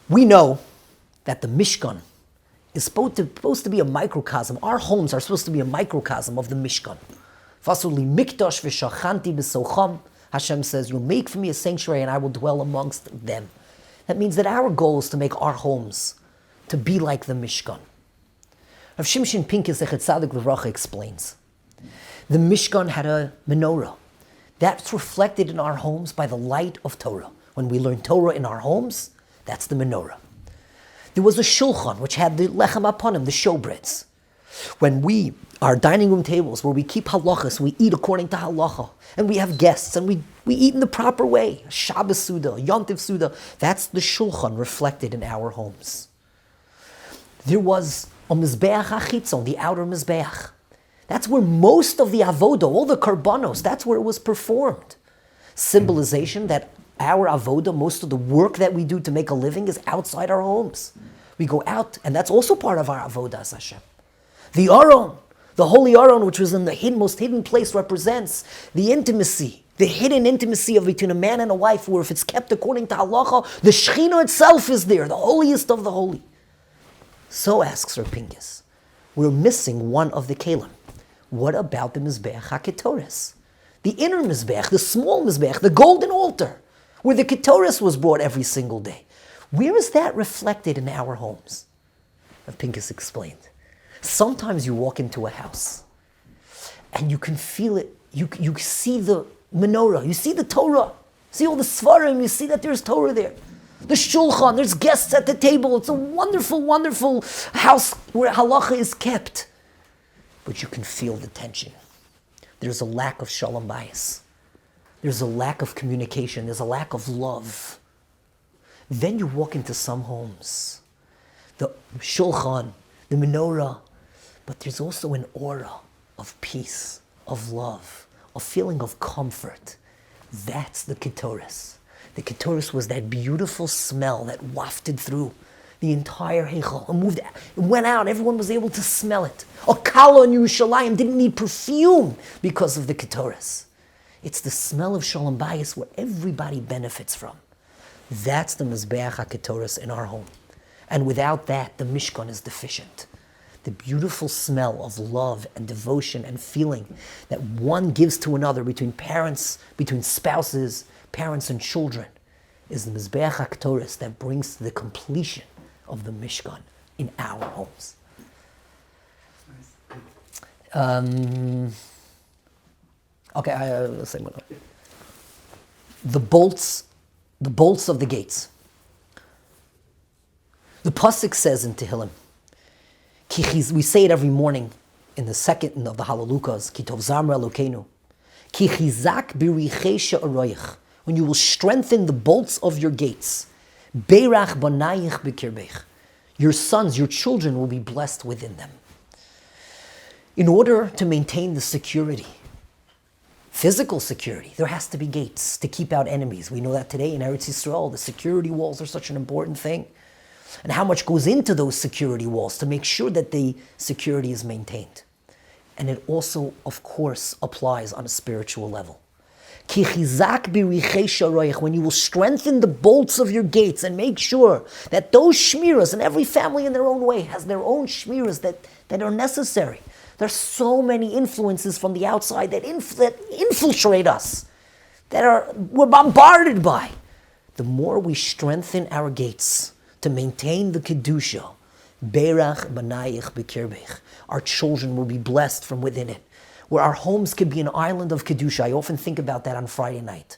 We know that the Mishkan is supposed to be a microcosm. Our homes are supposed to be a microcosm of the Mishkan. Vasuli mikdash v'shachanti b'socham. Hashem says, you'll make for me a sanctuary and I will dwell amongst them. That means that our goal is to make our homes to be like the Mishkan. Rav Shimshon Pincus Zechet Tzadik L'Vracha explains, the Mishkan had a menorah. That's reflected in our homes by the light of Torah. When we learn Torah in our homes, that's the menorah. There was a shulchan which had the lechem aponim, the showbreads. When our dining room tables where we keep halachas, we eat according to halacha, and we have guests, and we eat in the proper way, Shabbos Suda, Yontiv Suda, that's the shulchan reflected in our homes. There was a mizbeach achitzon, the outer mizbeach. That's where most of the avodah, all the karbanos, that's where it was performed. Symbolization that our avodah, most of the work that we do to make a living is outside our homes. We go out, and that's also part of our avodah as Hashem. The Aron, the holy Aron, which was in the most hidden place, represents the intimacy, the hidden intimacy between a man and a wife, where if it's kept according to halacha, the Shekhinah itself is there, the holiest of the holy. So asks Rav Pincus, we're missing one of the kelim. What about the Mizbeach HaKetores? The inner Mizbeach, the small Mizbeach, the golden altar, where the Ketores was brought every single day. Where is that reflected in our homes? Rav Pincus explained. Sometimes you walk into a house and you can feel it. You see the menorah, you see the Torah, see all the svarim, you see that there's Torah there. The shulchan, there's guests at the table. It's a wonderful, wonderful house where halacha is kept. But you can feel the tension. There's a lack of shalom bayis. There's a lack of communication. There's a lack of love. Then you walk into some homes, the shulchan, the menorah, but there's also an aura of peace, of love, a feeling of comfort. That's the Ketoris. The Ketoris was that beautiful smell that wafted through the entire Heichal and it went out. Everyone was able to smell it. A kala in Yerushalayim didn't need perfume because of the Ketoris. It's the smell of Shalom Bayis where everybody benefits from. That's the Mizbeach HaKetoris in our home. And without that, the Mishkan is deficient. The beautiful smell of love and devotion and feeling that one gives to another between parents, between spouses, parents and children, is the Mizbeach HaKetoris that brings to the completion of the Mishkan in our homes. Let's say one. The bolts of the gates. The pasuk says in Tehillim, we say it every morning in the second of the Halalukas, Ki tov zamra Elokeinu, Ki chizak birichei she'aroich, when you will strengthen the bolts of your gates, Beirach banayich b'kirbech, your sons, your children will be blessed within them. In order to maintain the security, physical security, there has to be gates to keep out enemies. We know that today in Eretz Yisrael, the security walls are such an important thing. And how much goes into those security walls to make sure that the security is maintained. And it also, of course, applies on a spiritual level. Ki chizak birichei she'aroich, when you will strengthen the bolts of your gates and make sure that those shmiras, and every family in their own way has their own shmiras that are necessary. There's so many influences from the outside that infiltrate us, we're bombarded by. The more we strengthen our gates to maintain the kedusha, Beirach banayich b'kirbech, our children will be blessed from within it. Where our homes could be an island of kedusha. I often think about that on Friday night,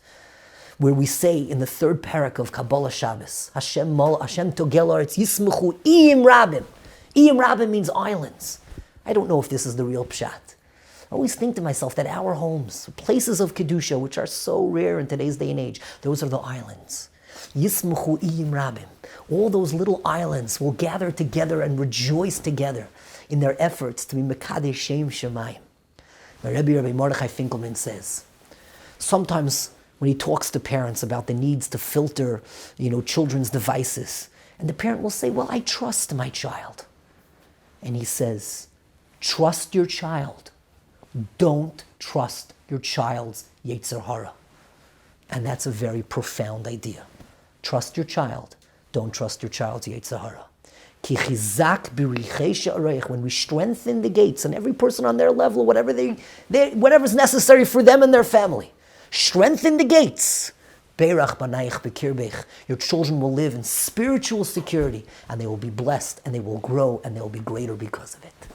where we say in the third parak of Kabbalah Shabbos, Hashem togel aretz yismechu iyim rabim. Iyim rabim means islands. I don't know if this is the real pshat. I always think to myself that our homes, places of kedusha, which are so rare in today's day and age, those are the islands. Yismechu iyim rabim. All those little islands will gather together and rejoice together in their efforts to be mekadesh shem shemayim. Rabbi Mordechai Finkelman says, sometimes when he talks to parents about the needs to filter, children's devices, and the parent will say, well, I trust my child. And he says, trust your child. Don't trust your child's Yetzer Hara. And that's a very profound idea. Trust your child. Don't trust your child's Yetzer Hara. Ki chizak b'richei she'areich. When we strengthen the gates, and every person on their level, whatever's necessary for them and their family, strengthen the gates. Beirach banaich b'kirbech. Your children will live in spiritual security, and they will be blessed, and they will grow, and they will be greater because of it.